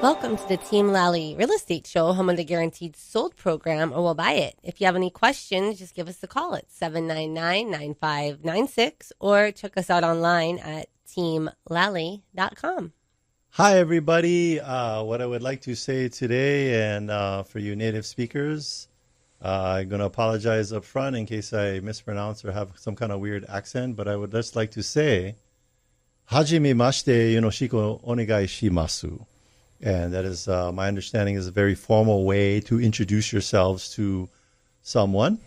Welcome to the Team Lally Real Estate Show, home of the Guaranteed Sold program, or we'll buy it. If you have any questions, just give us a call at 799-9596 or check us out online at teamlally.com. Hi, everybody. What I would like to say today, and for you native speakers, I'm going to apologize up front in case I mispronounce or have some kind of weird accent, but I would just like to say, Hajime mashite yonoshiko onegai shimasu. And that is, my understanding, is a very formal way to introduce yourselves to someone.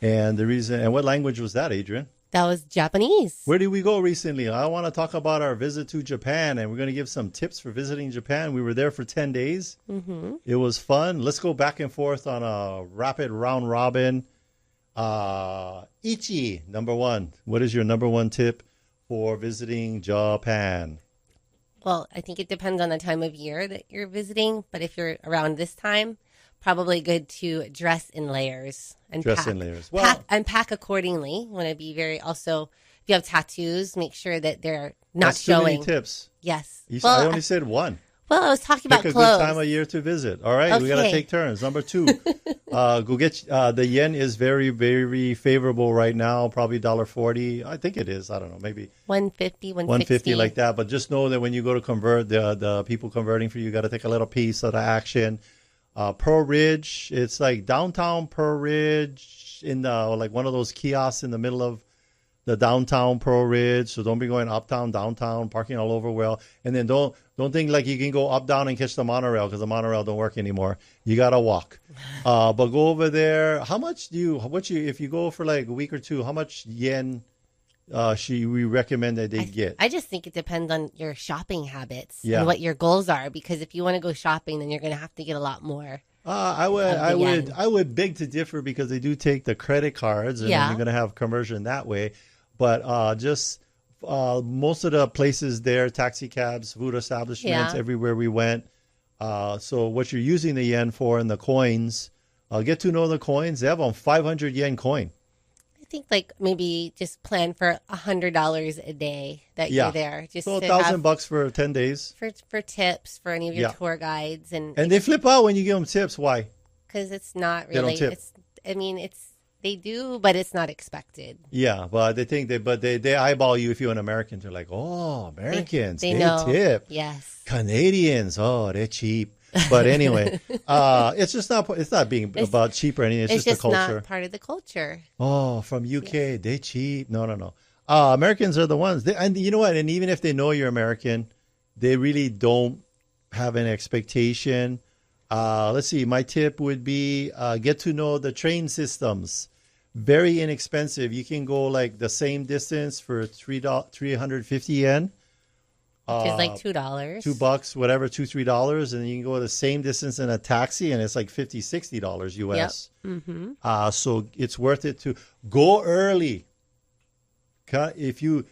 And the reason, and what language was that, Adrienne? That was Japanese. Where did we go recently? I want to talk about our visit to Japan, and we're going to give some tips for visiting Japan. We were there for 10 days. Mm-hmm. It was fun. Let's go back and forth on a rapid round robin. Ichi, number one. What is your number one tip for visiting Japan? Well, I think it depends on the time of year that you're visiting, but if you're around this time, probably good to dress in layers and pack accordingly. Want to be very, also, if you have tattoos, make sure that they're not That's showing. Too many tips. Yes. I only said one. Well, I was talking about Pick a clothes. good time of year to visit. All right, we got to take turns. Number two, go get the yen is very, very favorable right now. Probably $1.40. I think it is. I don't know, maybe 150, 150 like that. But just know that when you go to convert, the people converting for you got to take a little piece of the action. Pearl Ridge, it's like downtown Pearl Ridge in the like one of those kiosks in the middle of the downtown Pearl Ridge. So don't be going uptown, downtown, parking all over. Well, and then don't think like you can go up, down, and catch the monorail, because the monorail don't work anymore. You gotta walk. But go over there. How much if you go for like a week or two? How much yen we recommend that they get? I just think it depends on your shopping habits and what your goals are. Because if you want to go shopping, then you're going to have to get a lot more. I would beg to differ, because they do take the credit cards, and you're going to have conversion that way. But most of the places there, taxi cabs, food establishments, everywhere we went. So what you're using the yen for and the coins, get to know the coins. They have a 500 yen coin. I think like maybe just plan for $100 a day that you're there. Just so $1,000 for 10 days. For tips for any of your tour guides. And they flip out when you give them tips. Why? Because it's not really, they do, but it's not expected. Yeah, but they think they eyeball you if you're an American. They're like, oh, Americans, they know. Tip. Yes. Canadians, oh, they're cheap. But anyway, it's not being about cheap or anything. It's just the culture. It's not part of the culture. Oh, from UK, they cheap. No. Americans are the ones. And you know what? And even if they know you're American, they really don't have an expectation. Let's see. My tip would be get to know the train systems. Very inexpensive. You can go like the same distance for 350 yen. Which is like $2. $2, whatever, $2-3, and then you can go the same distance in a taxi, and it's like $50-$60 US. Yep. Mm-hmm. So it's worth it to go early. If you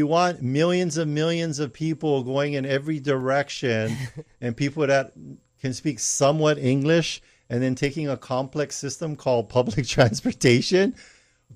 want millions of people going in every direction, and people that can speak somewhat English, and then taking a complex system called public transportation,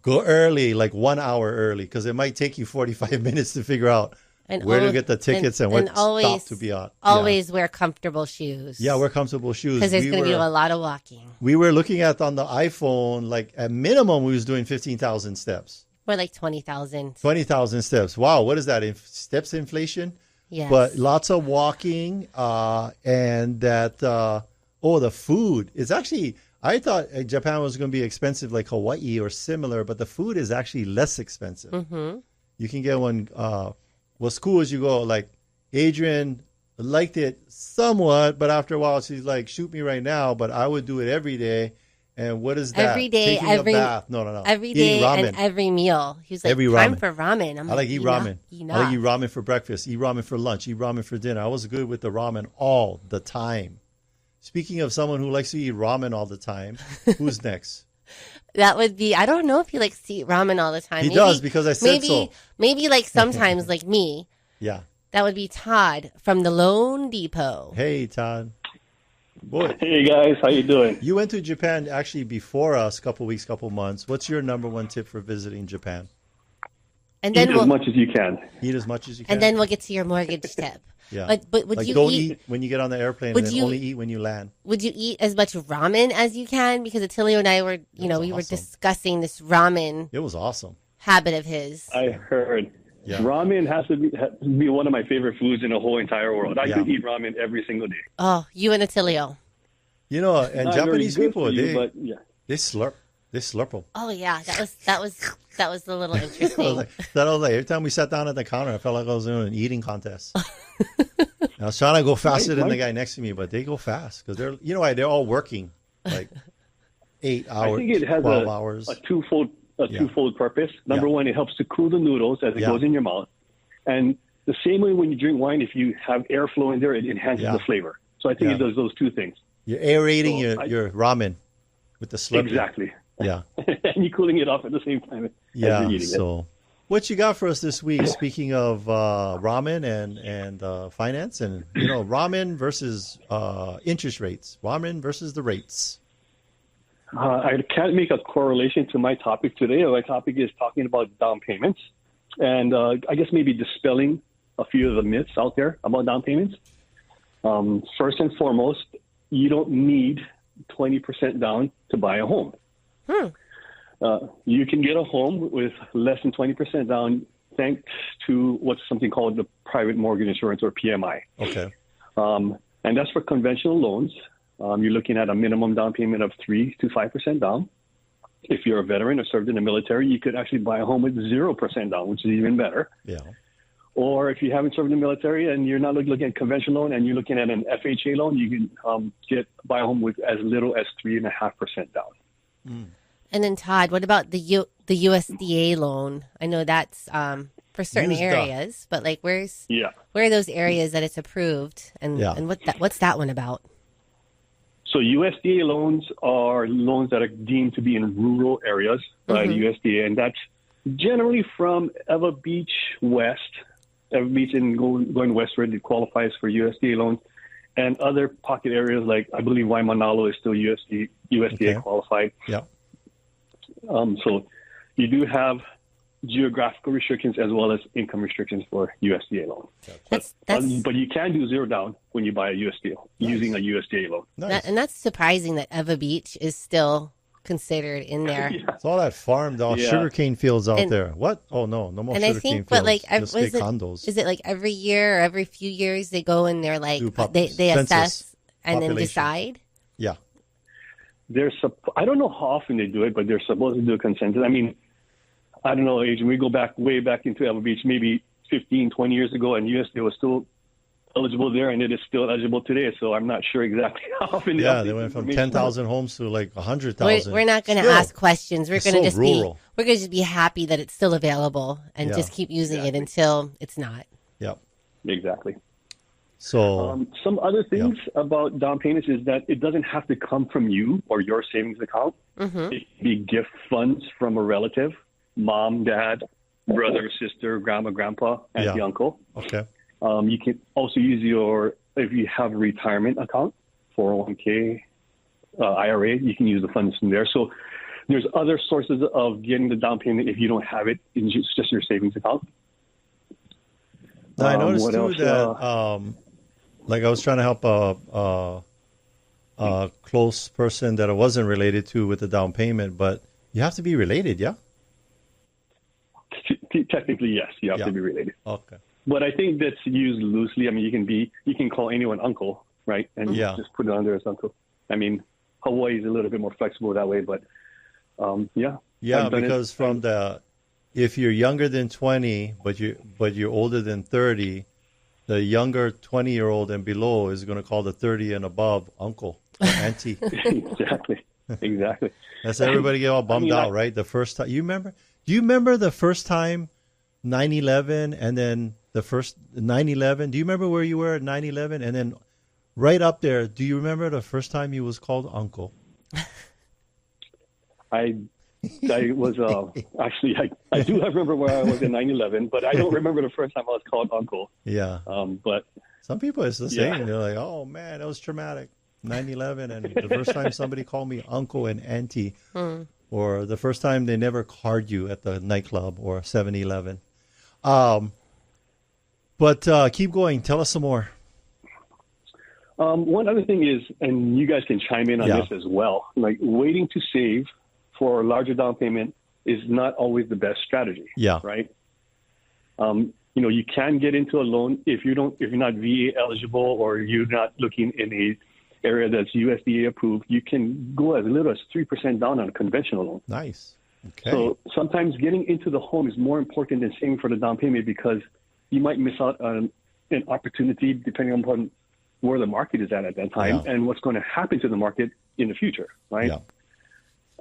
go early, like 1 hour early, because it might take you 45 minutes to figure out where to get the tickets and what stop to be on. Always wear comfortable shoes. Yeah, wear comfortable shoes. Because there's going to be a lot of walking. We were looking at on the iPhone, like at minimum, we was doing 15,000 steps. Or like 20,000. 20,000 steps. Wow, what is that? Steps inflation? Yes. But lots of walking and that, the food. It's actually, I thought Japan was going to be expensive like Hawaii or similar, but the food is actually less expensive. Mm-hmm. You can get one... what's cool is you go, like, Adrienne liked it somewhat, but after a while she's like, shoot me right now, but I would do it every day. And what is that? Every day, Taking a bath. No. Every day and every meal. He was like, time for ramen. I like eat ramen. I like eat ramen for breakfast, eat ramen for lunch, eat ramen for dinner. I was good with the ramen all the time. Speaking of someone who likes to eat ramen all the time, who's next? That would be, I don't know if he likes to eat ramen all the time. He does, because I said so. Maybe like sometimes like me. Yeah. That would be Todd from the Loandepot. Hey, Todd. Boy. Hey, guys. How you doing? You went to Japan actually before us, couple months. What's your number one tip for visiting Japan? And then Eat as much as you can. Eat as much as you can. And then we'll get to your mortgage tip. Yeah. But would like you don't eat when you get on the airplane and then only eat when you land. Would you eat as much ramen as you can? Because Attilio and I were, we were discussing this ramen. It was awesome. Habit of his. I heard. Yeah. Ramen has to be one of my favorite foods in the whole entire world. I could eat ramen every single day. Oh, you and Attilio. And Japanese people, they slurp them. Oh yeah, that was a little interesting. I was like, every time we sat down at the counter, I felt like I was doing an eating contest. I was trying to go faster than the guy next to me, but they go fast because they're all working like 8 hours. I think it has 12 hours. a twofold purpose. Number one, it helps to cool the noodles as it goes in your mouth, and the same way when you drink wine, if you have airflow in there, it enhances the flavor. So I think it does those two things. You're aerating your ramen with the slurping. Exactly. Yeah. And you're cooling it off at the same time as you're eating it. What you got for us this week, speaking of ramen and finance and, ramen versus interest rates, ramen versus the rates? I can't make a correlation to my topic today. My topic is talking about down payments and I guess maybe dispelling a few of the myths out there about down payments. First and foremost, you don't need 20% down to buy a home. You can get a home with less than 20% down thanks to what's something called the private mortgage insurance or PMI. Okay. And that's for conventional loans. You're looking at a minimum down payment of 3 to 5% down. If you're a veteran or served in the military, you could actually buy a home with 0% down, which is even better. Yeah. Or if you haven't served in the military and you're not looking at a conventional loan and you're looking at an FHA loan, you can buy a home with as little as 3.5% down. Mm. And then Todd, what about the USDA loan? I know that's for certain areas, but like where are those areas that it's approved and what's that one about? So USDA loans are loans that are deemed to be in rural areas by the USDA, and that's generally from Eva Beach west. Eva Beach and going westward, it qualifies for USDA loans, and other pocket areas like I believe Waimanalo is still USDA qualified. Yeah. So you do have geographical restrictions as well as income restrictions for USDA loans. But you can do zero down when you buy a USDA using a USDA loan. Nice. And that's surprising that Eva Beach is still considered in there. It's all that farmed out sugarcane fields out there. What? Oh no more sugarcane fields. But like, condos. Is it like every year or every few years they go and they're like they assess and then decide? Yeah. I don't know how often they do it, but they're supposed to do a consensus. I mean, I don't know, Adrienne, we go way back into Eva Beach, maybe 15, 20 years ago, and USDA was still eligible there, and it is still eligible today. So I'm not sure exactly how often. Yeah, they went from 10,000 homes to like 100,000. We're not going to ask questions. We're going to just be happy that it's still available and just keep using it until it's not. Yep. Exactly. So some other things about down payments is that it doesn't have to come from you or your savings account. It can be gift funds from a relative, mom, dad, brother, sister, grandma, grandpa, auntie, uncle. Okay. You can also use if you have a retirement account, 401k, IRA, you can use the funds from there. So there's other sources of getting the down payment if you don't have it in just your savings account. Now, I noticed too that like I was trying to help a close person that I wasn't related to with the down payment, but you have to be related, yeah? Technically, yes, you have to be related. Okay. But I think that's used loosely. I mean, you can call anyone uncle, right? And just put it under as uncle. I mean, Hawaii is a little bit more flexible that way, but Yeah, because if you're younger than 20, but you're older than 30, the younger 20-year-old and below is going to call the 30 and above uncle or auntie. Exactly. That's everybody get all bummed out, right? The first time. Do you remember the first time 9/11 and then the first 9/11? Do you remember where you were at 9/11? And then right up there, do you remember the first time you was called uncle? I was actually I do remember where I was in 9/11, but I don't remember the first time I was called uncle. Yeah. But some people it's the same. They're like, oh man, that was traumatic. 9/11 and the first time somebody called me uncle and auntie, or the first time they never card you at the nightclub or 7-Eleven. But keep going. Tell us some more. One other thing is, and you guys can chime in on this as well, like waiting to save for a larger down payment is not always the best strategy. Yeah. Right. You can get into a loan if you're not VA eligible or you're not looking in a area that's USDA approved. You can go as little as 3% down on a conventional loan. Nice. Okay. So sometimes getting into the home is more important than saving for the down payment because you might miss out on an opportunity depending upon where the market is at that time and what's going to happen to the market in the future, right? Yeah.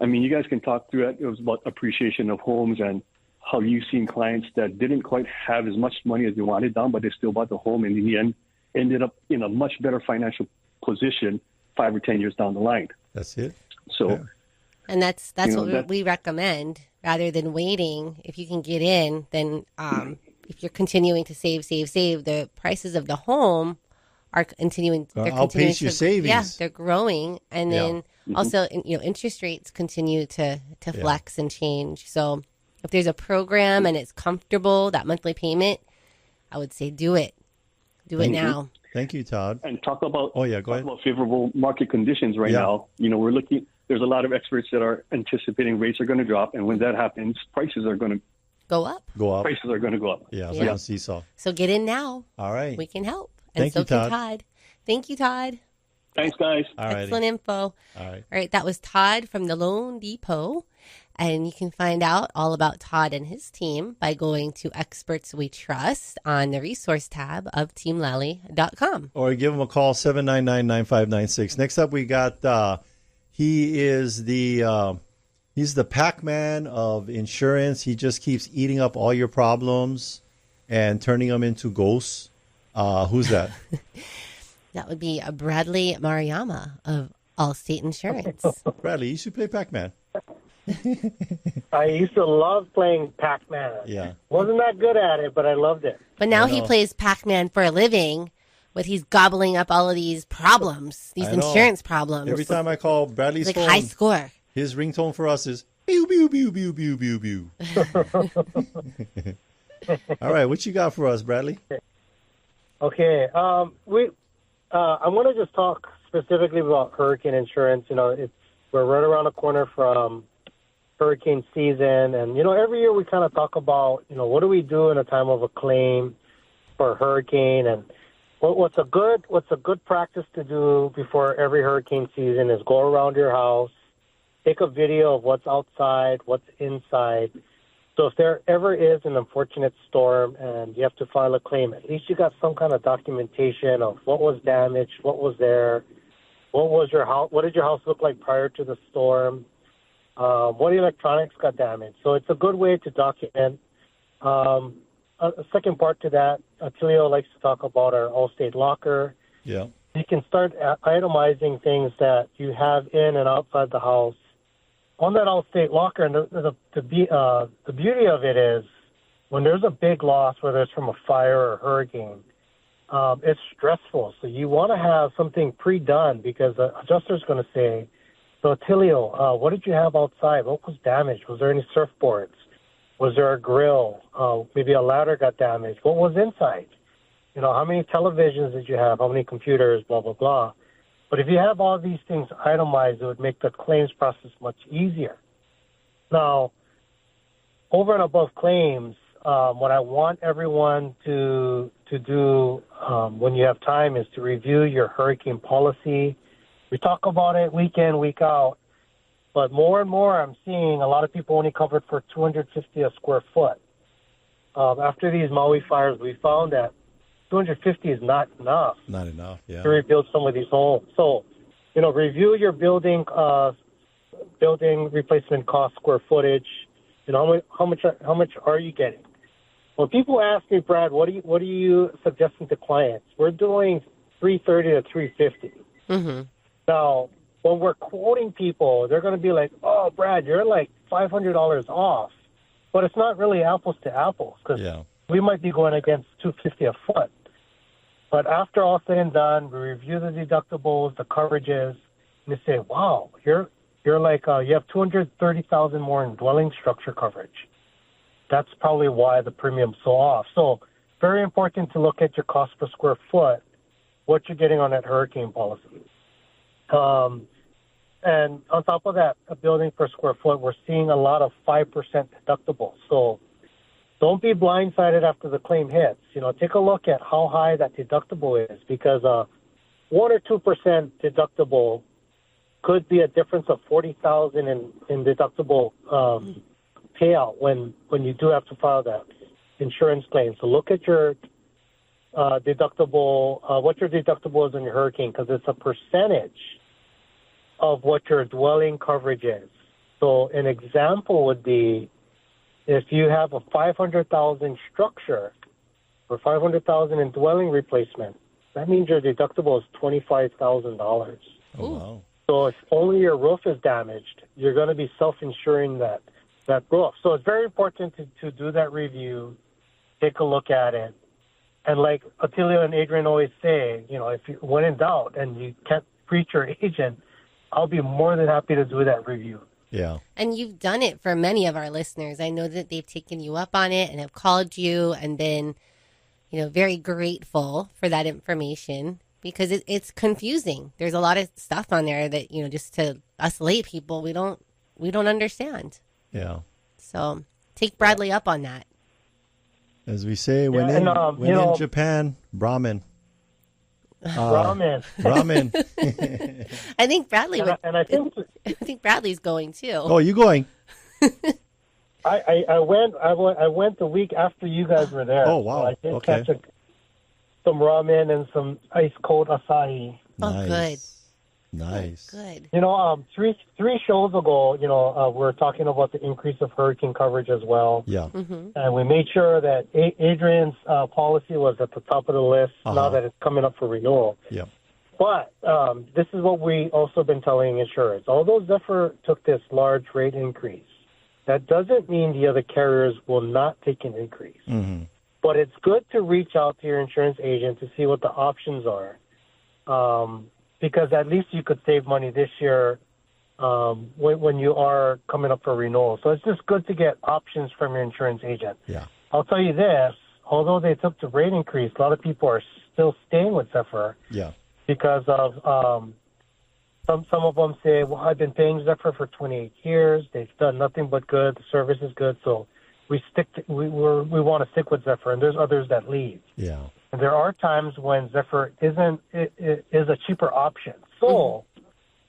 I mean, you guys can talk through it. It was about appreciation of homes and how you've seen clients that didn't quite have as much money as they wanted down, but they still bought the home and in the end ended up in a much better financial position 5 or 10 years down the line. That's it. So, and that's what we recommend rather than waiting. If you can get in, then if you're continuing to save, the prices of the home are continuing. They're outpace your savings. Yeah, they're growing, and then also, interest rates continue to flex and change. So, if there's a program and it's comfortable, that monthly payment, I would say do it. Do it now. Thank you, Todd. And talk about go ahead. About favorable market conditions right now. We're looking. There's a lot of experts that are anticipating rates are going to drop, and when that happens, prices are going to go up. Prices are going to go up. Yeah, it's like a seesaw. So get in now. All right. We can help. And Thank you, Todd. can Todd. Thank you, Todd. Thanks, guys. Excellent info. All right. All right. That was Todd from the Loandepot. And you can find out all about Todd and his team by going to Experts We Trust on the resource tab of teamlally.com. Or give him a call, 799-9596. Next up, we got, he's the Pac-Man of insurance. He just keeps eating up all your problems and turning them into ghosts. Who's that? That would be Bradley Maruyama of Allstate Insurance. Bradley, you should play Pac-Man. I used to love playing Pac-Man. Yeah. Wasn't that good at it, but I loved it. But now he plays Pac-Man for a living, but he's gobbling up all of these problems, these insurance problems. Every time I call Bradley's phone, high score. His ringtone for us is pew, pew, pew, pew, pew, pew, pew. All right, what you got for us, Bradley? Okay. I want to just talk specifically about hurricane insurance. We're right around the corner from hurricane season, and every year we kind of talk about what do we do in a time of a claim for a hurricane, and what's a good practice to do before every hurricane season is go around your house, take a video of what's outside, what's inside. So if there ever is an unfortunate storm and you have to file a claim, at least you got some kind of documentation of what was damaged, what was there, what did your house look like prior to the storm, what electronics got damaged. So it's a good way to document. A second part to that, Attilio likes to talk about our Allstate locker. Yeah. You can start itemizing things that you have in and outside the house on that Allstate locker. And the beauty of it is when there's a big loss, whether it's from a fire or a hurricane, it's stressful. So you want to have something pre-done because the adjuster's going to say, so Attilio, what did you have outside? What was damaged? Was there any surfboards? Was there a grill? Maybe a ladder got damaged. What was inside? How many televisions did you have? How many computers? Blah, blah, blah. But if you have all these things itemized, it would make the claims process much easier. Now, over and above claims, what I want everyone to do when you have time is to review your hurricane policy. We talk about it week in, week out, but more and more I'm seeing a lot of people only covered for $250 a square foot. After these Maui fires, we found that $250 is not enough. Not enough, yeah. To rebuild some of these homes. So, review your building replacement cost, square footage. How much are you getting? When people ask me, Brad, what are you suggesting to clients? We're doing $330 to $350. Mm-hmm. Now, when we're quoting people, they're going to be like, "Oh, Brad, you're like $500 off," but it's not really apples to apples because we might be going against $250 a foot. But after all said and done, we review the deductibles, the coverages, and they say, "Wow, you're like you have $230,000 more in dwelling structure coverage." That's probably why the premium's so off. So very important to look at your cost per square foot, what you're getting on that hurricane policy. And on top of that, a building per square foot, we're seeing a lot of 5% deductibles. So don't be blindsided after the claim hits. Take a look at how high that deductible is, because 1 or 2% deductible could be a difference of $40,000 in deductible payout when you do have to file that insurance claim. So look at your deductible, what your deductible is on your hurricane, because it's a percentage of what your dwelling coverage is. So an example would be if you have a $500,000 structure or $500,000 in dwelling replacement, that means your deductible is $25,000. Oh, wow. So if only your roof is damaged, you're going to be self-insuring that roof. So it's very important to do that review, take a look at it. And like Attilio and Adrienne always say, if you, when in doubt and you can't reach your agent, I'll be more than happy to do that review. Yeah. And you've done it for many of our listeners. I know that they've taken you up on it and have called you and been, very grateful for that information, because it's confusing. There's a lot of stuff on there that, just to us lay people, we don't understand. Yeah. So take Bradley up on that. As we say, when in Japan, Brahmin. Ramen. I think Bradley would, I think Bradley's going too. Oh, you going? I went the week after you guys were there. Oh, wow. So I did Okay. catch some ramen and some ice cold acai. Oh, good. Nice. Good. Three shows ago, we were talking about the increase of hurricane coverage as well. Yeah. Mm-hmm. And we made sure that Adrienne's policy was at the top of the list now that it's coming up for renewal. Yeah. But this is what we also been telling insurers. Although Zephyr took this large rate increase, that doesn't mean the other carriers will not take an increase. Mm-hmm. But it's good to reach out to your insurance agent to see what the options are. Because at least you could save money this year when you are coming up for renewal. So it's just good to get options from your insurance agent. Yeah. I'll tell you this, although they took the rate increase, a lot of people are still staying with Zephyr. Yeah. Because of some of them say, well, I've been paying Zephyr for 28 years. They've done nothing but good. The service is good. So we want to stick with Zephyr, and there's others that leave. Yeah. And there are times when Zephyr is a cheaper option. So,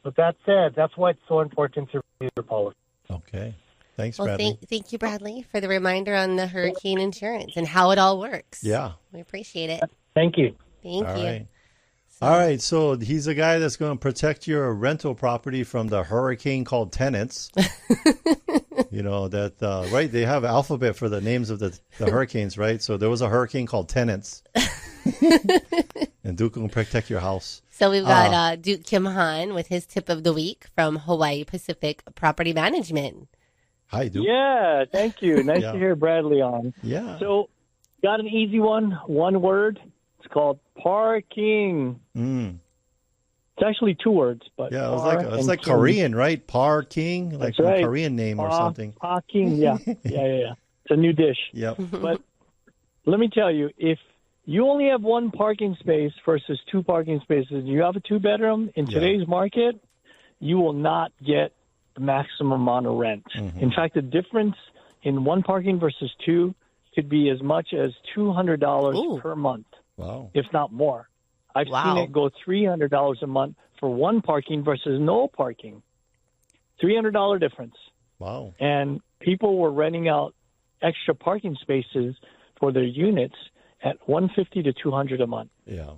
with that said, that's why it's so important to review your policy. Okay. Thanks, Well, Bradley. thank you, Bradley, for the reminder on the hurricane insurance and how it all works. Yeah. We appreciate it. Thank you. Thank All you. right. All right, so he's a guy that's going to protect your rental property from the hurricane called tenants. Right? They have alphabet for the names of the hurricanes, right? So there was a hurricane called tenants. And Duke will protect your house. So we've got Duke Kimhan with his tip of the week from Hawaii Pacific Property Management. Hi, Duke. Yeah, thank you. Nice to hear Bradley on. Yeah. So, got an easy one word. It's called parking. Mm. It's actually 2 words, but yeah, it's like Korean, right? Parking, like a Korean name or something. Parking, yeah. It's a new dish. Yep. But let me tell you, if you only have 1 parking space versus 2 parking spaces, you have a 2-bedroom in today's market, you will not get the maximum amount of rent. Mm-hmm. In fact, the difference in 1 parking versus 2 could be as much as $200 per month. Wow. If not more. I've seen it go $300 a month for 1 parking versus no parking. $300 difference. Wow. And people were renting out extra parking spaces for their units at $150 to $200 a month. Yeah.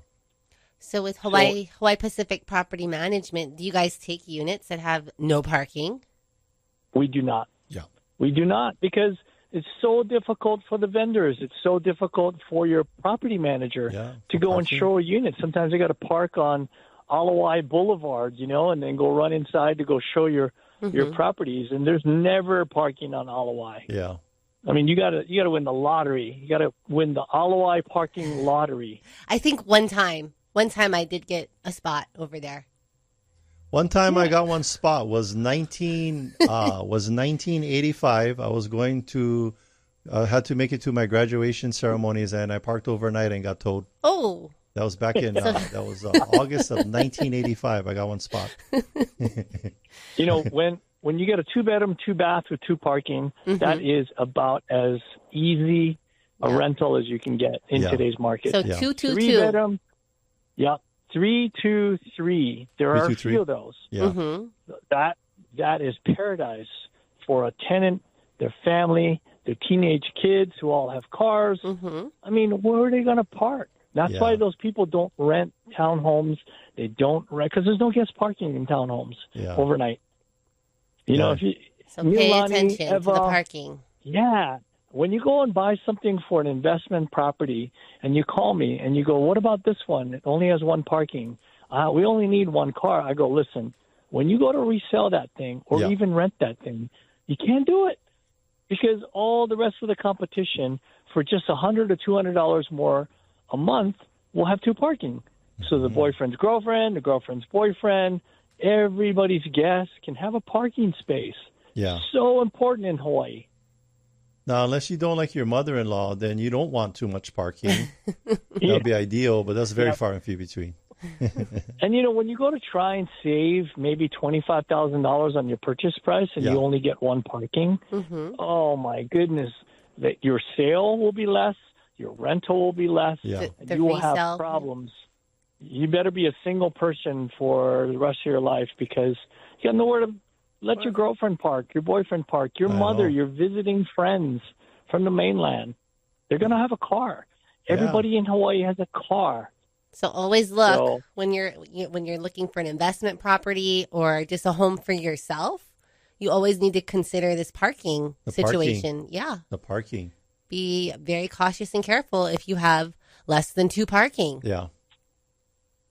So with Hawaii Pacific Property Management, do you guys take units that have no parking? We do not. Yeah. We do not, because it's so difficult for the vendors. It's so difficult for your property manager to go and show a unit. Sometimes they got to park on Alawai Boulevard, and then go run inside to go show your properties. And there's never parking on Alawai. Yeah. I mean, you gotta win the lottery. You gotta win the Alawai parking lottery. I think one time I did get a spot over there. One time I got one spot was 1985. I was going to I had to make it to my graduation ceremonies, and I parked overnight and got towed. Oh. That was back in August of 1985. I got one spot. When you get a 2-bedroom, 2-bath with 2 parking, that is about as easy a rental as you can get in today's market. So 222. 3-bedroom, 323. There are a few of those. Yeah. That is paradise for a tenant, their family, their teenage kids who all have cars. I mean, where are they going to park? That's why those people don't rent townhomes. They don't rent because there's no guest parking in townhomes overnight. You know, if you pay attention to the parking. Yeah. When you go and buy something for an investment property and you call me and you go, what about this one? It only has 1 parking. We only need 1 car. I go, listen, when you go to resell that thing or even rent that thing, you can't do it because all the rest of the competition for just $100 or $200 more a month will have 2 parking. So the boyfriend's girlfriend, the girlfriend's boyfriend, everybody's guest can have a parking space. Yeah. So important in Hawaii. Now, unless you don't like your mother-in-law, then you don't want too much parking. That would be ideal, but that's very far and few between. And, when you go to try and save maybe $25,000 on your purchase price and you only get 1 parking, oh, my goodness, that your sale will be less, your rental will be less, and you will have problems. You better be a single person for the rest of your life because you got nowhere to let your girlfriend park, your boyfriend park, your mother, your visiting friends from the mainland. They're going to have a car. Everybody in Hawaii has a car. So always look when you're looking for an investment property or just a home for yourself. You always need to consider this parking situation. Yeah, the parking. Be very cautious and careful if you have less than 2 parking. Yeah.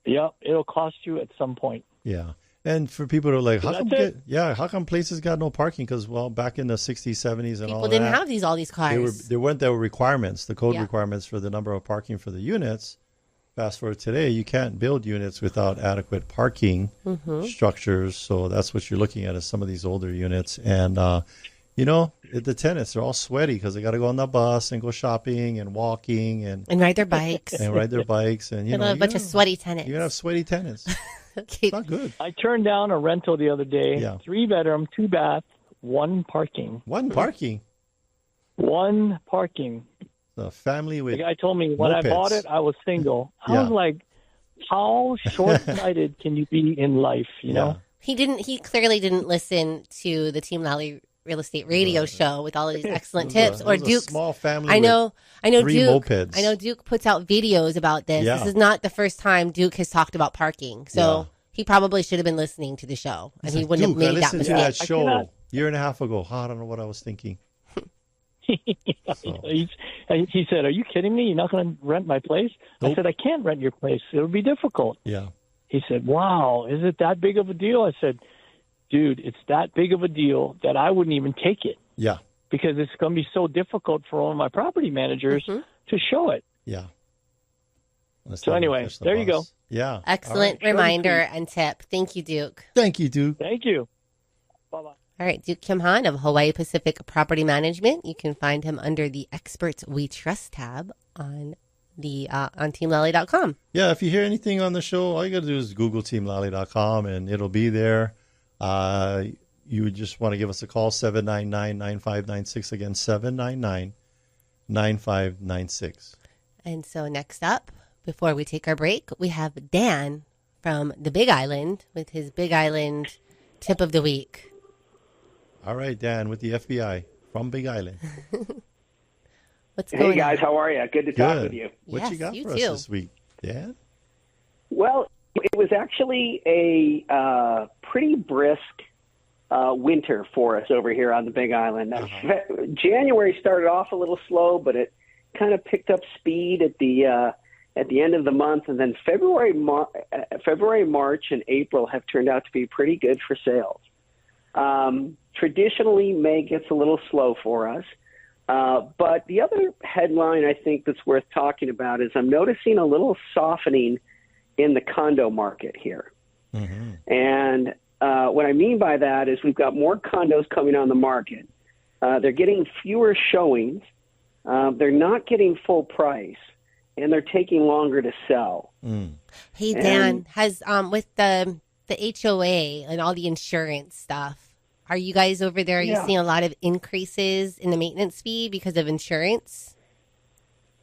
Yeah, it'll cost you at some point. Yeah. And for people who are like, how come places got no parking? Because, back in the 60s, 70s and people didn't have all these cars. There were requirements, the code requirements for the number of parking for the units. Fast forward today, you can't build units without adequate parking structures. So that's what you're looking at is some of these older units. And, the tenants, they're all sweaty because they got to go on the bus and go shopping and walking and ride their bikes. And, a bunch of sweaty tenants. You're going to have sweaty tenants. It's not good. I turned down a rental the other day, 3-bedroom, 2-bath, 1 parking. 1 parking? 1 parking. A family with the guy told me when mopeds. I bought it, I was single. I was like, how short-sighted can you be in life, you know? He clearly didn't listen to the Team Lally Real Estate Radio show with all of these excellent tips. Or Duke, small family. I know 3 Duke. mopeds. I know Duke puts out videos about this. This is not the first time Duke has talked about parking. So he probably should have been listening to the show, and he wouldn't have made that mistake. I listened to that show a year and a half ago. I don't know what I was thinking. He said, "Are you kidding me? You're not going to rent my place?" Nope. I said, "I can't rent your place. It'll be difficult." Yeah. He said, "Wow, is it that big of a deal?" I said, "Dude, it's that big of a deal that I wouldn't even take it." Yeah. Because it's going to be so difficult for one of my property managers to show it. Yeah. So anyway, there you go. Yeah. Excellent reminder and tip. Thank you, Duke. Thank you, Duke. Thank you. Bye-bye. All right, Duke Kimhan of Hawaii Pacific Property Management. You can find him under the Experts We Trust tab on teamlally.com. Yeah, if you hear anything on the show, all you got to do is Google teamlally.com and it'll be there. You just want to give us a call, 799-9596. Again, 799-9596. And so next up, before we take our break, we have Dan from the Big Island with his Big Island tip of the week. All right, Dan, with the FBI from Big Island. What's going on? Hey, guys, how are you? Good to talk with you. What you got for us this week, Dan? Well, it was actually a pretty brisk winter for us over here on the Big Island. January started off a little slow, but it kind of picked up speed at the end of the month, and then February, March, and April have turned out to be pretty good for sales. Traditionally, May gets a little slow for us. But the other headline I think that's worth talking about is I'm noticing a little softening in the condo market here. Mm-hmm. And what I mean by that is we've got more condos coming on the market. They're getting fewer showings, they're not getting full price, and they're taking longer to sell. Hey, Dan, has with the HOA and all the insurance stuff, are you guys over there, are you seeing a lot of increases in the maintenance fee because of insurance?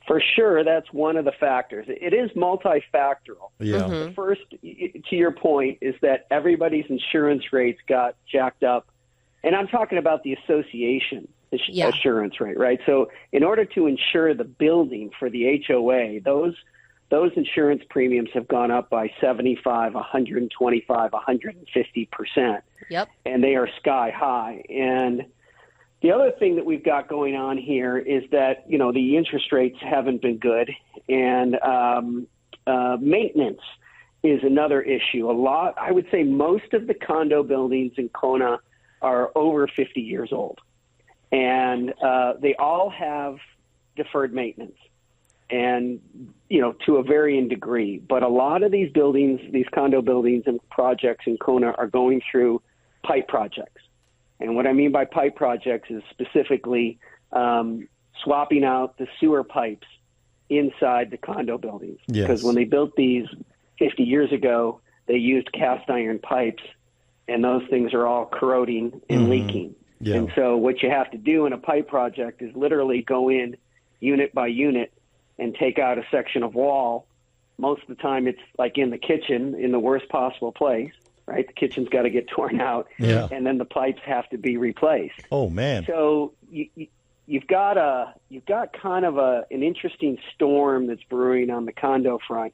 For sure, that's one of the factors. It is multifactorial. Yeah. The first, to your point, is that everybody's insurance rates got jacked up. And I'm talking about the association assurance rate, right? So in order to insure the building for the HOA, those insurance premiums have gone up by 75, 125, 150%. Yep. And they are sky high. And the other thing that we've got going on here is that, the interest rates haven't been good, and maintenance is another issue. I would say most of the condo buildings in Kona are over 50 years old, and they all have deferred maintenance, and, to a varying degree. But a lot of these buildings, these condo buildings and projects in Kona are going through pipe projects. And what I mean by pipe projects is specifically swapping out the sewer pipes inside the condo buildings. Yes. Because when they built these 50 years ago, they used cast iron pipes, and those things are all corroding and leaking. Yeah. And so what you have to do in a pipe project is literally go in unit by unit and take out a section of wall. Most of the time it's like in the kitchen, in the worst possible place. Right, the kitchen's got to get torn out, and then the pipes have to be replaced. Oh man! So you've got kind of an interesting storm that's brewing on the condo front,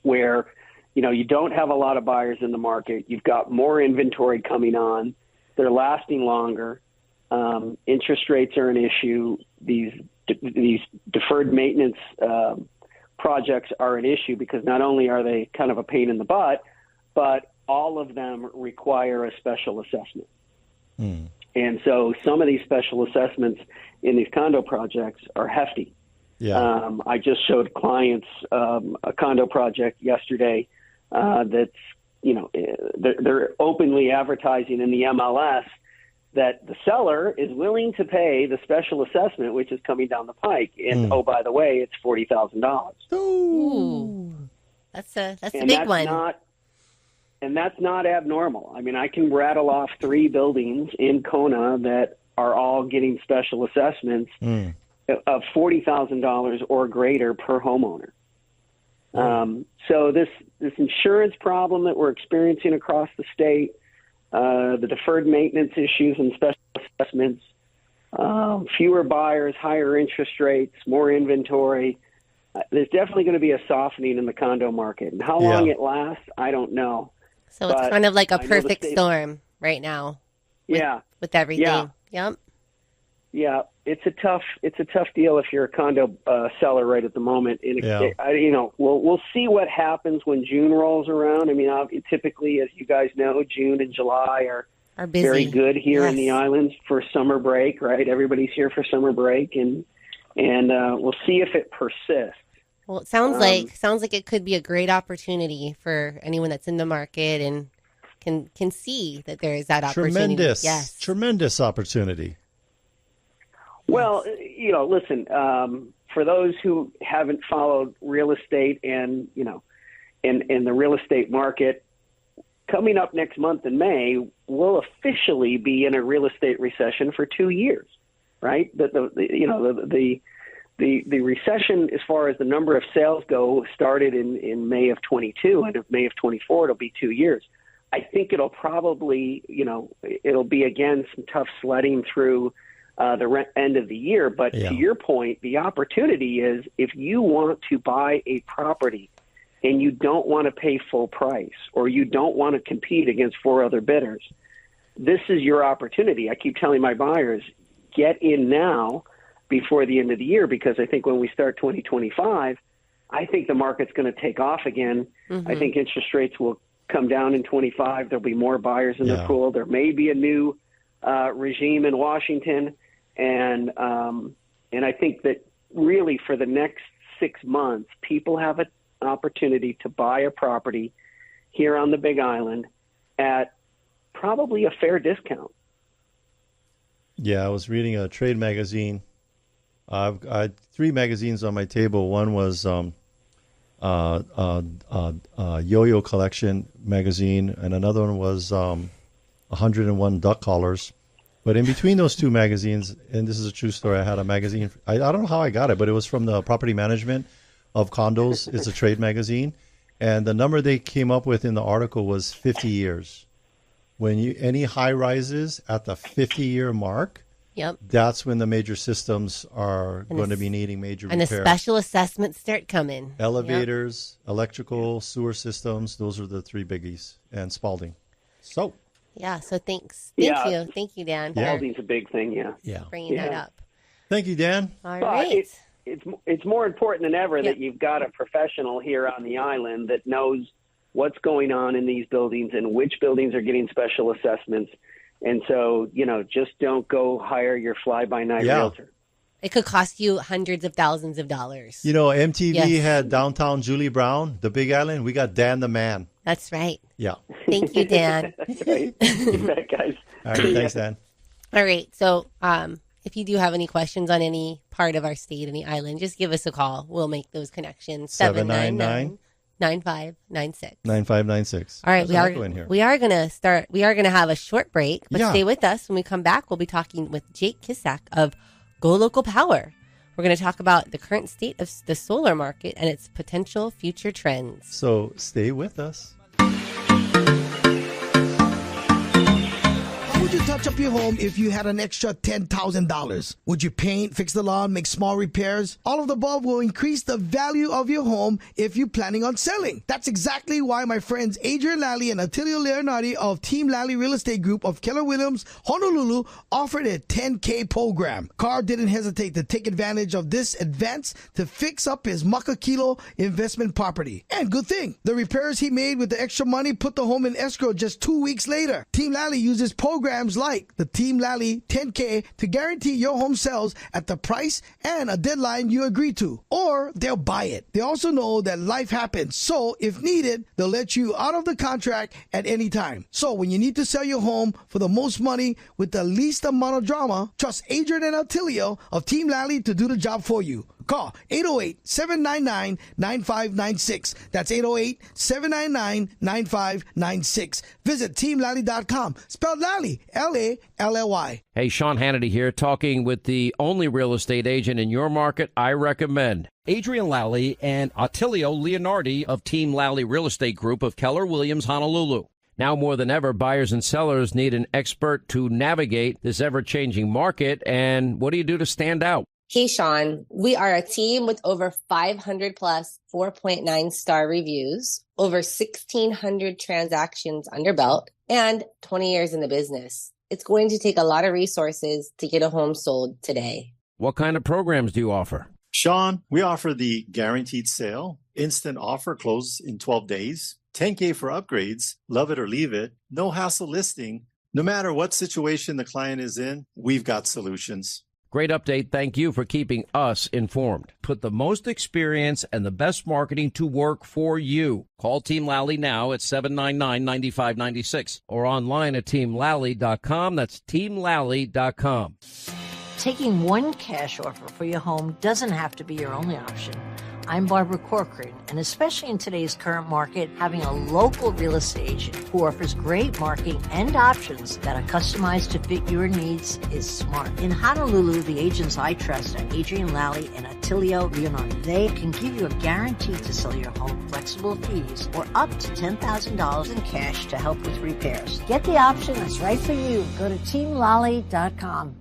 where you don't have a lot of buyers in the market. You've got more inventory coming on. They're lasting longer. Interest rates are an issue. These deferred maintenance projects are an issue because not only are they kind of a pain in the butt, but all of them require a special assessment. And so some of these special assessments in these condo projects are hefty. Yeah. I just showed clients a condo project yesterday that's, they're openly advertising in the MLS that the seller is willing to pay the special assessment, which is coming down the pike. And, oh, by the way, it's $40,000. Ooh. That's a big one. And that's not abnormal. I mean, I can rattle off 3 buildings in Kona that are all getting special assessments of $40,000 or greater per homeowner. So this insurance problem that we're experiencing across the state, the deferred maintenance issues and special assessments, fewer buyers, higher interest rates, more inventory. There's definitely going to be a softening in the condo market. And how long it lasts, I don't know. So it's kind of like a perfect storm right now. With everything. Yeah. Yeah. It's a tough deal if you're a condo seller right at the moment. We'll see what happens when June rolls around. I mean, typically, as you guys know, June and July are busy. Very good here in the islands for summer break, right? Everybody's here for summer break, and we'll see if it persists. Well, it sounds like it could be a great opportunity for anyone that's in the market and can see that there is that opportunity. Tremendous opportunity. Well, listen, for those who haven't followed real estate and in the real estate market, coming up next month in May, we'll officially be in a real estate recession for 2 years, right? The recession, as far as the number of sales go, started in May of 22, and of May of 24, it'll be 2 years. I think it'll probably, it'll be, again, some tough sledding through the end of the year. But to your point, the opportunity is if you want to buy a property and you don't want to pay full price or you don't want to compete against 4 other bidders, this is your opportunity. I keep telling my buyers, get in now before the end of the year, because I think when we start 2025, I think the market's going to take off again. I think interest rates will come down in 25. There'll be more buyers in the pool. There may be a new regime in Washington. And I think that really for the next 6 months, people have an opportunity to buy a property here on the Big Island at probably a fair discount. Yeah, I was reading a trade magazine I had 3 magazines on my table. One was Yo-Yo Collection magazine, and another one was 101 Duck Collars. But in between those 2 magazines, and this is a true story, I had a magazine. I don't know how I got it, but it was from the Property Management of Condos. It's a trade magazine. And the number they came up with in the article was 50 years. When any high rises at the 50-year mark, that's when the major systems are going to be needing major repair. And the special assessments start coming. Elevators, electrical, sewer systems, those are the 3 biggies. And Spalding. So. Yeah, so thanks. Thank you, Dan. Spalding's a big thing, bringing that up. Thank you, Dan. All right. It's more important than ever that you've got a professional here on the island that knows what's going on in these buildings and which buildings are getting special assessments. And so, just don't go hire your fly-by-night realtor. It could cost you hundreds of thousands of dollars. MTV had Downtown Julie Brown, the Big Island. We got Dan the Man. That's right. Yeah. Thank you, Dan. That's right. You bet, guys. All right. Thanks, Dan. All right. So if you do have any questions on any part of our state, any island, just give us a call. We'll make those connections. 799-9596. 9596. All right. We are going to have a short break, but stay with us. When we come back, we'll be talking with Jake Kissack of Go Local Powur. We're going to talk about the current state of the solar market and its potential future trends. So stay with us. How would you touch up your home if you had an extra $10,000? Would you paint, fix the lawn, make small repairs? All of the above will increase the value of your home if you're planning on selling. That's exactly why my friends Adrienne, Lally, and Attilio Leonardi of Team Lally Real Estate Group of Keller Williams, Honolulu, offered a 10K program. Carr didn't hesitate to take advantage of this advance to fix up his Makakilo investment property. And good thing, the repairs he made with the extra money put the home in escrow just 2 weeks later. Team Lally uses programs like the Team Lally 10K to guarantee your home sells at the price and a deadline you agree to, or they'll buy it. They also know that life happens, so if needed, they'll let you out of the contract at any time. So when you need to sell your home for the most money with the least amount of drama, trust Adrienne and Attilio of Team Lally to do the job for you. Call 808-799-9596. That's 808-799-9596. Visit teamlally.com. Spelled Lally, Lally. Hey, Sean Hannity here, talking with the only real estate agent in your market I recommend. Adrienne Lally and Attilio Leonardi of Team Lally Real Estate Group of Keller Williams, Honolulu. Now more than ever, buyers and sellers need an expert to navigate this ever-changing market. And what do you do to stand out? Hey, Sean, we are a team with over 500 plus 4.9 star reviews, over 1,600 transactions under belt, and 20 years in the business. It's going to take a lot of resources to get a home sold today. What kind of programs do you offer? Sean, we offer the guaranteed sale, instant offer close in 12 days, 10K for upgrades, love it or leave it, no hassle listing. No matter what situation the client is in, we've got solutions. Great update. Thank you for keeping us informed. Put the most experience and the best marketing to work for you. Call Team Lally now at 799-9596 or online at teamlally.com. That's teamlally.com. Taking one cash offer for your home doesn't have to be your only option. I'm Barbara Corcoran, and especially in today's current market, having a local real estate agent who offers great marketing and options that are customized to fit your needs is smart. In Honolulu, the agents I trust are Adrienne Lally and Attilio Leonardi. They can give you a guarantee to sell your home, flexible fees, or up to $10,000 in cash to help with repairs. Get the option that's right for you. Go to teamlally.com.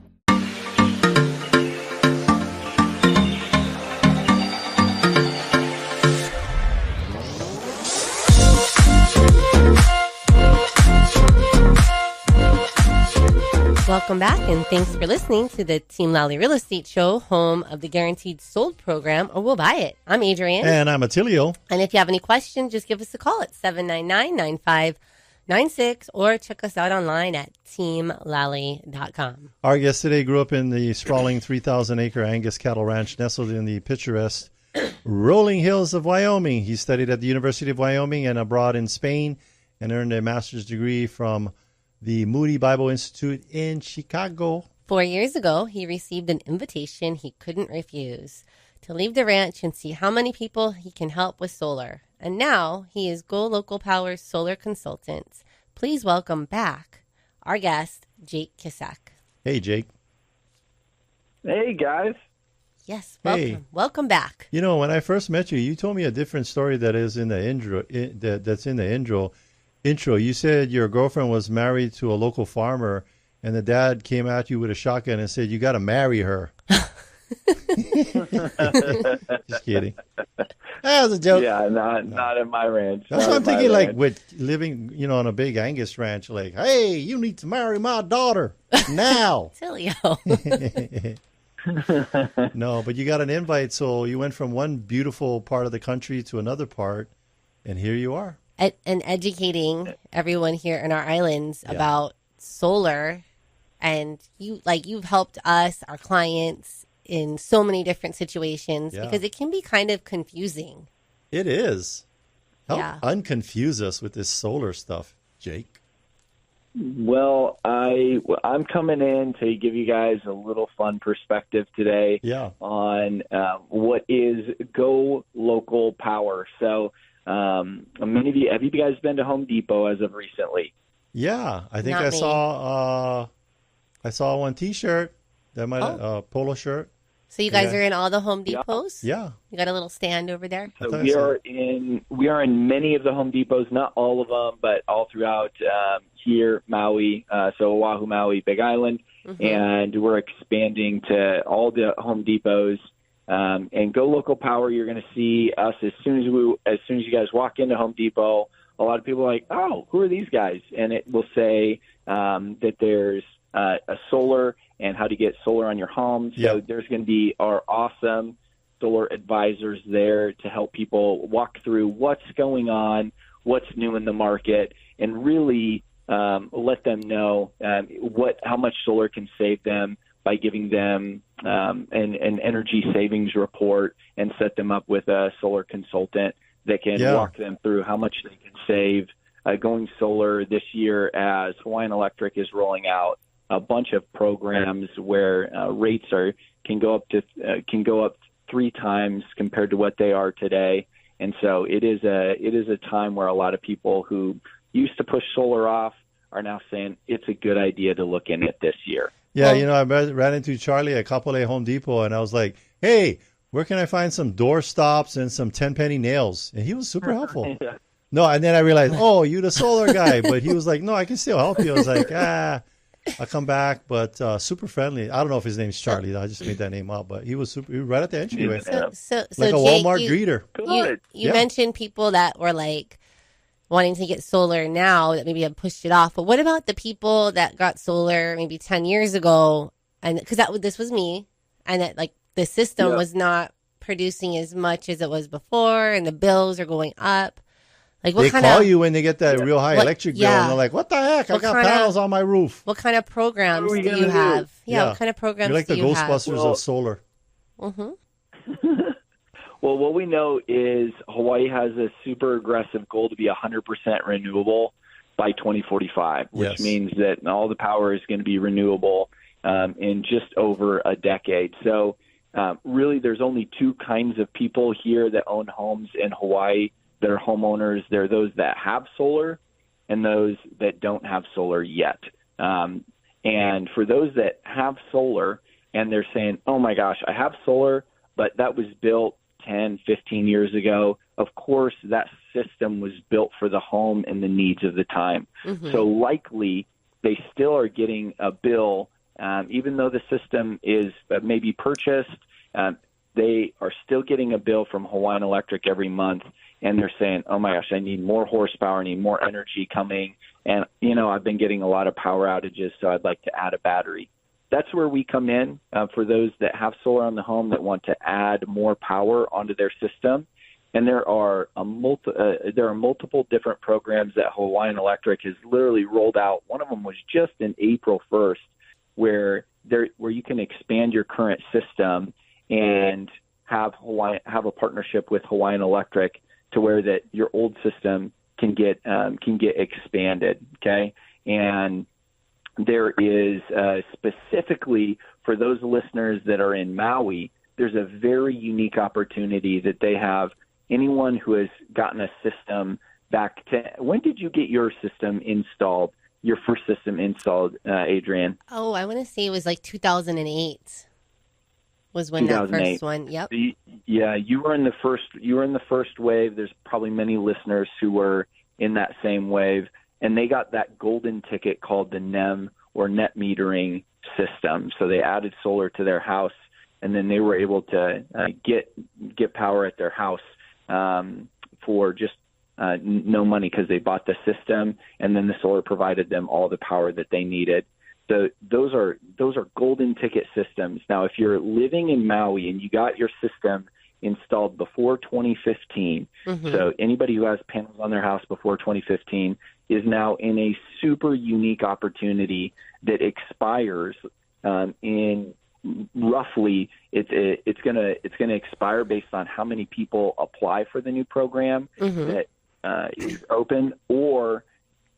Welcome back, and thanks for listening to the Team Lally Real Estate Show, home of the Guaranteed Sold program, or We'll Buy It. I'm Adrienne. And I'm Attilio. And if you have any questions, just give us a call at 799-9596 or check us out online at teamlally.com. Our guest today grew up in the sprawling 3,000-acre Angus cattle ranch nestled in the picturesque rolling hills of Wyoming. He studied at the University of Wyoming and abroad in Spain and earned a master's degree from the Moody Bible Institute in Chicago. 4 years ago, he received an invitation he couldn't refuse to leave the ranch and see how many people he can help with solar. And now he is Go Local Powur's solar consultant. Please welcome back our guest, Jake Kissack. Hey, Jake. Hey, guys. Yes, welcome. Hey. Welcome back. You know, when I first met you, you told me a different story that is in the intro. That's in the intro. You said your girlfriend was married to a local farmer, and the dad came at you with a shotgun and said, "You got to marry her." Just kidding. That was a joke. Yeah, not in my ranch. That's what I'm thinking. Like with living, on a big Angus ranch. Like, hey, you need to marry my daughter now. Attilio. No, but you got an invite, so you went from one beautiful part of the country to another part, and here you are. And educating everyone here in our islands about solar, and you've helped us, our clients, in so many different situations because it can be kind of confusing. It is. Help unconfuse us with this solar stuff, Jake. Well, I'm coming in to give you guys a little fun perspective today on what is Go Local Powur. So many of you, have you guys been to Home Depot as of recently? Yeah, I think I saw one T-shirt, that might polo shirt. So you guys are in all the Home Depots? Yeah. You got a little stand over there? So we are in many of the Home Depots, not all of them, but all throughout here, Maui, so Oahu, Maui, Big Island, and we're expanding to all the Home Depots. And Go Local Powur, you're going to see us as soon as you guys walk into Home Depot. A lot of people are like, "Oh, who are these guys?" And it will say that there's a solar and how to get solar on your home. So there's going to be our awesome solar advisors there to help people walk through what's going on, what's new in the market, and really let them know how much solar can save them by giving them an energy savings report and set them up with a solar consultant that can walk them through how much they can save going solar this year, as Hawaiian Electric is rolling out a bunch of programs where rates can go up 3 times compared to what they are today. And so it is a time where a lot of people who used to push solar off are now saying it's a good idea to look in it this year. Yeah, I ran into Charlie at Kapolei Home Depot, and I was like, "Hey, where can I find some door stops and some 10-penny nails?" And he was super helpful. No, and then I realized, oh, you're the solar guy. But he was like, "No, I can still help you." I was like, I'll come back, but super friendly. I don't know if his name's Charlie. I just made that name up, but he was right at the entryway. So like a Jake, Walmart greeter. You mentioned people that were like wanting to get solar now that maybe have pushed it off. But what about the people that got solar maybe 10 years ago? And because this was me, and that the system was not producing as much as it was before, and the bills are going up. They call you when they get that real high electric bill, and they're like, "What the heck? I got panels on my roof." What kind of programs do you have? Yeah, what kind of programs do you have? You're like the Ghostbusters of solar. Well, what we know is Hawaii has a super aggressive goal to be 100% renewable by 2045, which means that all the power is going to be renewable in just over a decade. So really, there's only 2 kinds of people here that own homes in Hawaii that are homeowners. They're those that have solar and those that don't have solar yet. And for those that have solar and they're saying, "Oh my gosh, I have solar, but that was built 10, 15 years ago." Of course, that system was built for the home and the needs of the time. So likely they still are getting a bill, even though the system is maybe purchased, they are still getting a bill from Hawaiian Electric every month. And they're saying, "Oh my gosh, I need more horsepower, I need more energy coming. And, I've been getting a lot of power outages, so I'd like to add a battery." That's where we come in for those that have solar on the home that want to add more power onto their system. And there are multiple different programs that Hawaiian Electric has literally rolled out. One of them was just in April 1st, where you can expand your current system and have a partnership with Hawaiian Electric to where that your old system can get expanded. Okay, and there is specifically for those listeners that are in Maui, there's a very unique opportunity that they have. Anyone who has gotten a system back to, when did you get your system installed, your first system installed, Adrienne? Oh, I want to say it was like 2008 was when that first one. Yep. Yeah, you were in the first wave. There's probably many listeners who were in that same wave, and they got that golden ticket called the NEM, or net metering system. So they added solar to their house, and then they were able to get power at their house for just no money, because they bought the system, and then the solar provided them all the power that they needed. So those are golden ticket systems. Now, if you're living in Maui and you got your system installed before 2015, so anybody who has panels on their house before 2015 is now in a super unique opportunity that expires in roughly it's gonna expire based on how many people apply for the new program that is open, or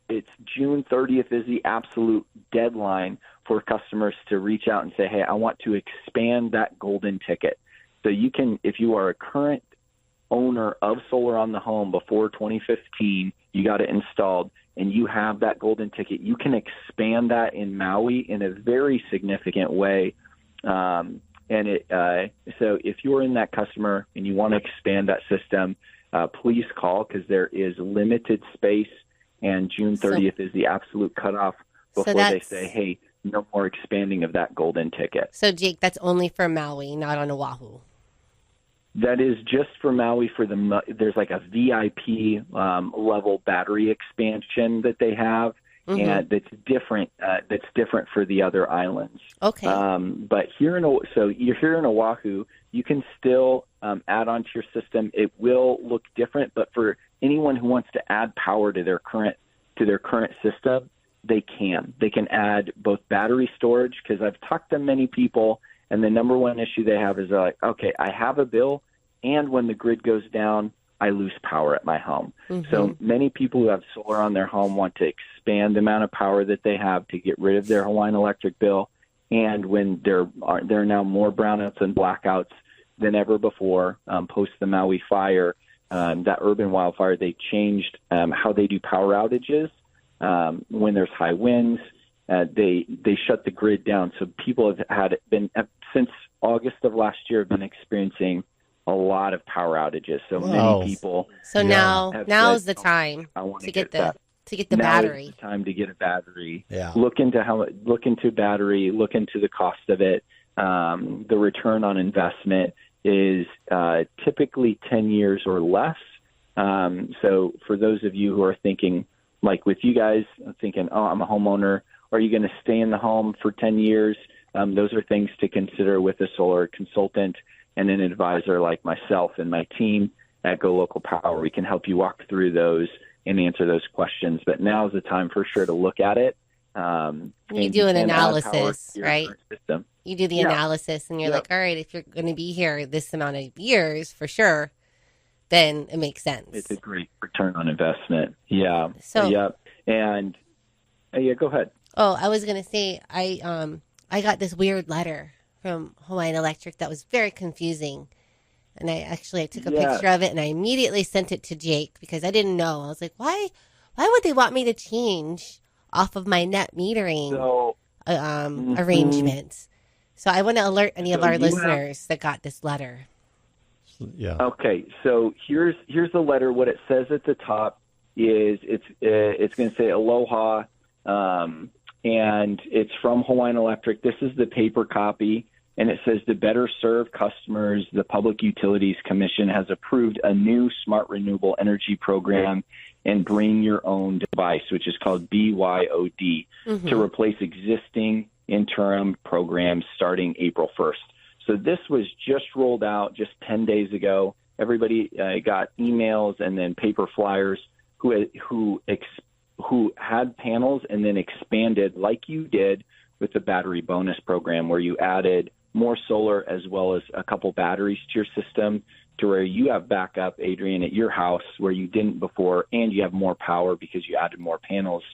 it's June 30th is the absolute deadline for customers to reach out and say, hey, I want to expand that golden ticket. So you can, if you are a current owner of solar on the home before 2015, you got it installed, and you have that golden ticket, you can expand that in Maui in a very significant way. So if you're in that customer and you want to expand that system, please call, because there is limited space, and June 30th is the absolute cutoff before they say, hey, no more expanding of that golden ticket. So, Jake, that's only for Maui, not on Oahu. That is just for Maui. There's like a VIP level battery expansion that they have, and that's different. That's different for the other islands. Okay. But you're here in Oahu, you can still add on to your system. It will look different, but for anyone who wants to add power to their current system, they can add both battery storage, because I've talked to many people, and the number one issue they have is they're like, okay, I have a bill, and when the grid goes down, I lose power at my home. So many people who have solar on their home want to expand the amount of power that they have to get rid of their Hawaiian Electric bill. And when there are now more brownouts and blackouts than ever before, post the Maui fire, that urban wildfire, they changed how they do power outages. When there's high winds, they shut the grid down. So people have been since August of last year have been experiencing a lot of power outages. So many people. So now's the time to get the battery. Is the time to get a battery. Yeah. Look into battery. Look into the cost of it. The return on investment is typically 10 years or less. So for those of you who are thinking, like with you guys, thinking, oh, I'm a homeowner, are you going to stay in the home for 10 years? Those are things to consider with a solar consultant and an advisor like myself and my team at Go Local Powur. We can help you walk through those and answer those questions. But now is the time for sure to look at it. You do an analysis, right? You do the analysis, and you're like, all right, if you're going to be here this amount of years for sure, then it makes sense. It's a great return on investment. Yeah. So, and go ahead. Oh, I was going to say, I got this weird letter from Hawaiian Electric that was very confusing. And I took a picture of it, and I immediately sent it to Jake because I didn't know. I was like, why would they want me to change off of my net metering arrangements? So I want to alert any of our listeners that got this letter. Yeah. Okay. So here's the letter. What it says at the top is it's going to say aloha, and it's from Hawaiian Electric. This is the paper copy, and it says to better serve customers, the Public Utilities Commission has approved a new smart renewable energy program and bring your own device, which is called BYOD, to replace existing interim programs starting April 1st. So this was just rolled out just 10 days ago. Everybody got emails and then paper flyers who had panels and then expanded, like you did with the battery bonus program, where you added more solar as well as a couple batteries to your system, to where you have backup, Adrienne, at your house where you didn't before, and you have more power because you added more panels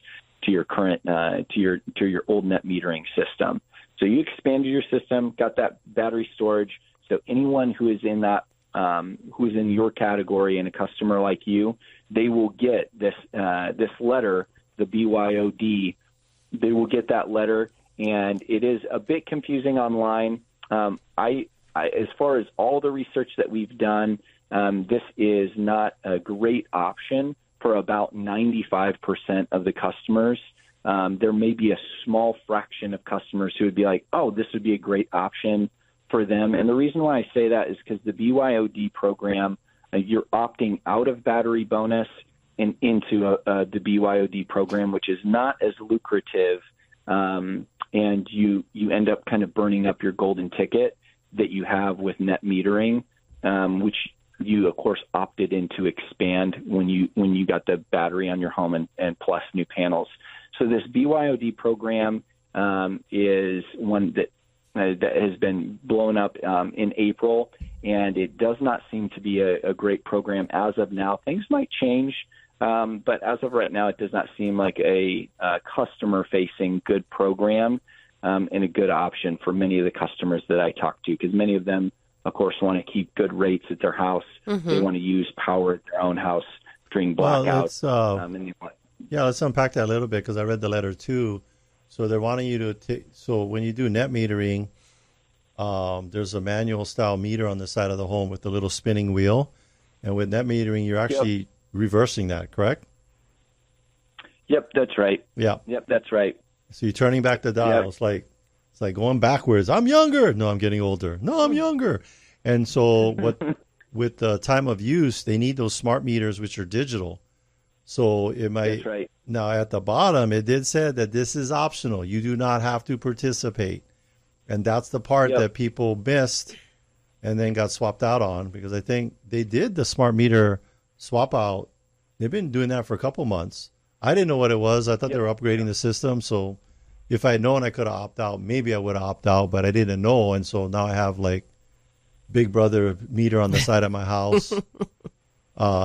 your current to your old net metering system. So you expanded your system, got that battery storage. So anyone who is in that who's in your category and a customer like you, they will get this letter, the BYOD. They will get that letter, and it is a bit confusing online. I as far as all the research that we've done, this is not a great option for about 95% of the customers. There may be a small fraction of customers who would be like, oh, this would be a great option for them. And the reason why I say that is because the BYOD program, you're opting out of battery bonus and into the BYOD program, which is not as lucrative, and you end up kind of burning up your golden ticket that you have with net metering, which you, of course, opted in to expand when you got the battery on your home and plus new panels. So this BYOD program is one that has been blown up in April, and it does not seem to be a great program as of now. Things might change, but as of right now, it does not seem like a customer-facing good program and a good option for many of the customers that I talk to, because many of them, of course, want to keep good rates at their house. Mm-hmm. They want to use power at their own house during blackouts. Let's unpack that a little bit, because I read the letter too. So they're wanting you to so when you do net metering, there's a manual style meter on the side of the home with the little spinning wheel. And with net metering, you're actually reversing that, correct? Yep, that's right. Yeah. Yep, that's right. So you're turning back the dial. Yep. It's like going backwards. I'm younger. No, I'm getting older. No, I'm younger. And so with the time of use, they need those smart meters, which are digital. So it might. That's right. Now at the bottom, it did say that this is optional. You do not have to participate. And that's the part that people missed and then got swapped out on, because I think they did the smart meter swap out. They've been doing that for a couple months. I didn't know what it was. I thought they were upgrading the system. So if I had known I could have opted out, maybe I would have opted out, but I didn't know. And so now I have like Big Brother meter on the side of my house.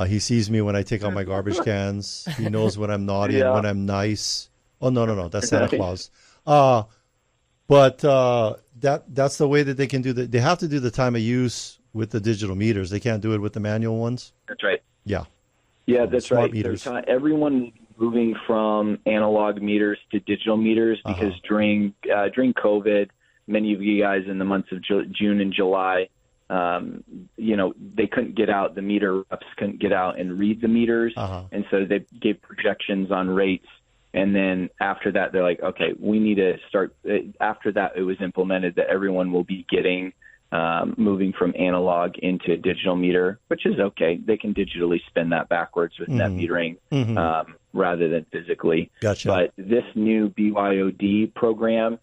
He sees me when I take out my garbage cans. He knows when I'm naughty and when I'm nice. Oh, no. That's Santa Claus. But that's the way that they can do that. They have to do the time of use with the digital meters. They can't do it with the manual ones. That's right. Yeah. Yeah, that's right. Meters. Everyone moving from analog meters to digital meters because during COVID, many of you guys in the months of June and July, they couldn't get out. The meter reps couldn't get out and read the meters. And so they gave projections on rates. And then after that, they're like, okay, we need to start. After that, it was implemented that everyone will be getting moving from analog into a digital meter, which is okay. They can digitally spin that backwards with net metering rather than physically. Gotcha. But this new BYOD program,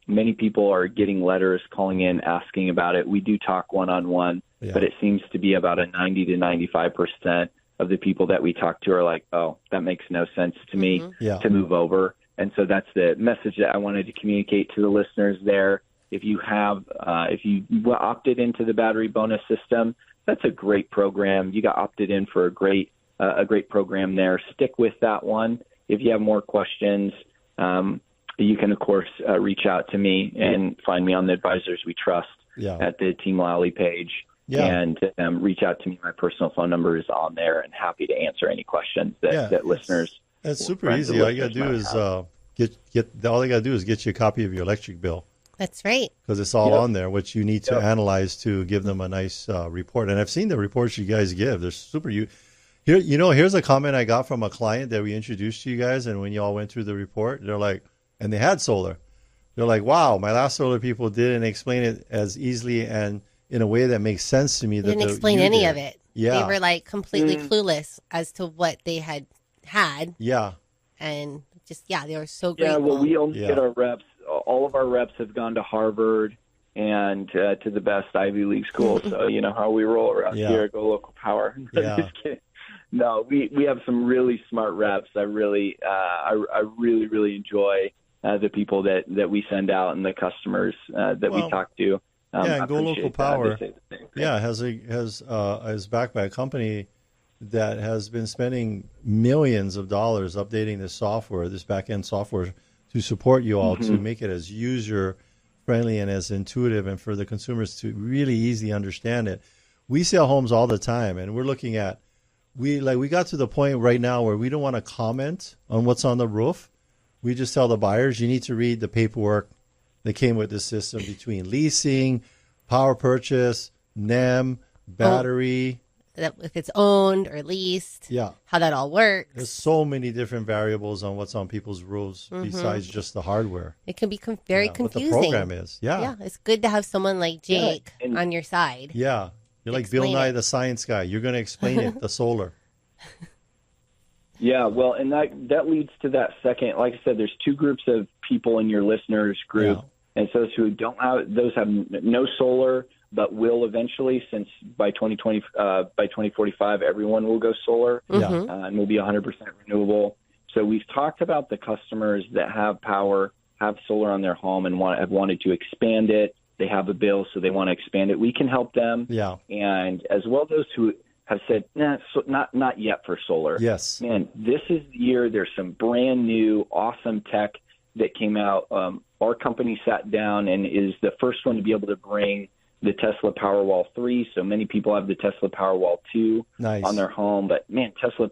many people are getting letters calling in asking about it. We do talk one-on-one, but it seems to be about a 90 to 95% of the people that we talk to are like, oh, that makes no sense to me to move over. And so that's the message that I wanted to communicate to the listeners there. If you have, if you opted into the battery bonus system, that's a great program. You got opted in for a great program there. Stick with that one. If you have more questions, you can, of course, reach out to me and find me on the Advisors We Trust at the Team Lally page. And reach out to me. My personal phone number is on there, and happy to answer any questions that listeners. That's super easy. All you got to do is all they got to do is get you a copy of your electric bill. That's right. Because it's all on there, which you need to analyze to give them a nice report. And I've seen the reports you guys give. They're super. Here's a comment I got from a client that we introduced to you guys, and when you all went through the report, they're like, and they had solar. They're like, wow, my last solar people didn't explain it as easily and in a way that makes sense to me. They didn't explain any of it. Yeah. They were like completely clueless as to what they had. Yeah. And just, they were so grateful. Yeah, well, we only get our reps. All of our reps have gone to Harvard and to the best Ivy League schools. So you know how we roll around here at Go Local Powur. Just kidding. No, we have some really smart reps. I really enjoy the people that we send out and the customers that we talk to. Go Local Powur. Is backed by a company that has been spending millions of dollars updating this software, this back-end software, to support you all, to make it as user-friendly and as intuitive, and for the consumers to really easily understand it. We sell homes all the time, and we're looking at, we got to the point right now where we don't want to comment on what's on the roof. We just tell the buyers, you need to read the paperwork that came with the system between leasing, power purchase, NEM, battery. If it's owned or leased, how that all works. There's so many different variables on what's on people's roofs besides just the hardware. It can be very confusing. What the program is. Yeah, it's good to have someone like Jake on your side. Yeah, you're like Bill Nye, the science guy. You're going to explain it, the solar. Yeah, well, and that leads to that second. Like I said, there's two groups of people in your listeners group, and so those who don't have, those have no solar, but will eventually, since by 2045, everyone will go solar and will be 100% renewable. So we've talked about the customers that have power, have solar on their home, and have wanted to expand it. They have a bill, so they want to expand it. We can help them. Yeah. And as well, those who have said, not yet for solar. Yes. Man, this is the year. There's some brand new, awesome tech that came out. Our company sat down and is the first one to be able to bring the Tesla Powerwall 3. So many people have the Tesla Powerwall 2 on their home. But, man, Tesla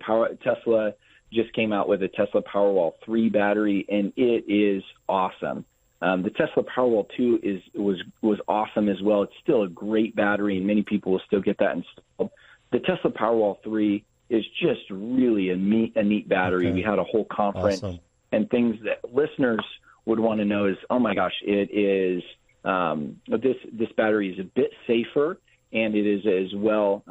just came out with a Tesla Powerwall 3 battery, and it is awesome. The Tesla Powerwall 2 was awesome as well. It's still a great battery, and many people will still get that installed. The Tesla Powerwall 3 is just really a neat battery. We had a whole conference and things that listeners would want to know is, oh, my gosh, it is this battery is a bit safer, and it is as well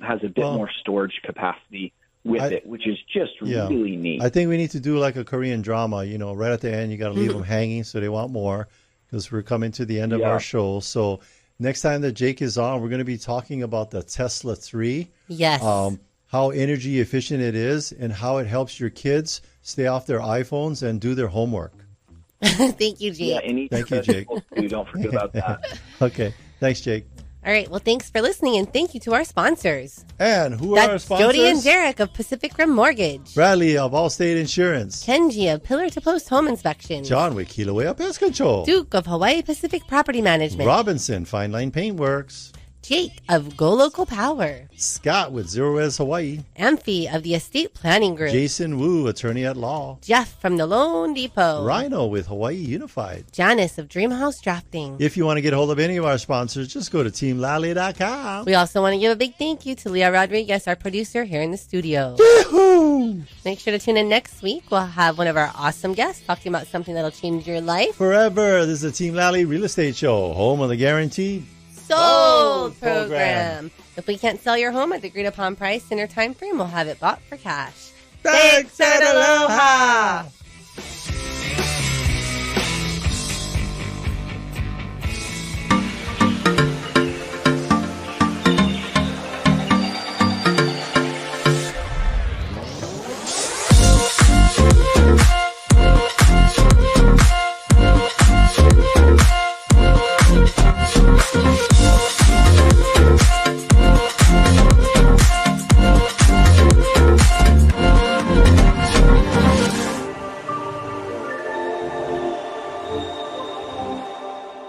has a bit more storage capacity with it, which is just really neat. I think we need to do like a Korean drama, right at the end, you got to leave them hanging so they want more, because we're coming to the end of our show. So next time that Jake is on, we're going to be talking about the Tesla 3. Yes. How energy efficient it is and how it helps your kids stay off their iPhones and do their homework. Thank you, Jake. Yeah, thank you, Jake. Don't forget about that. Okay. Thanks, Jake. All right. Well, thanks for listening, and thank you to our sponsors. And who are our sponsors? Jody and Derek of Pacific Rim Mortgage. Bradley of Allstate Insurance. Kenji of Pillar to Post Home Inspection. John with Kilauea Pest Control. Duke of Hawaii Pacific Property Management. Robinson Fine Line Paint Works. Jake of Go Local Powur. Scott with Zero Res Hawaii. Amphi of the Estate Planning Group. Jason Wu, attorney at law. Jeff from the Loandepot. Rhino with Hawaii Unified. Janice of Dreamhouse Drafting. If you want to get a hold of any of our sponsors, just go to teamlally.com. We also want to give a big thank you to Leah Rodriguez, our producer here in the studio. Yahoo! Make sure to tune in next week. We'll have one of our awesome guests talking about something that'll change your life. Forever. This is the Team Lally Real Estate Show, home of the guaranteed sold program. If we can't sell your home at the agreed upon price in your time frame, we'll have it bought for cash. Thanks, Adelaide.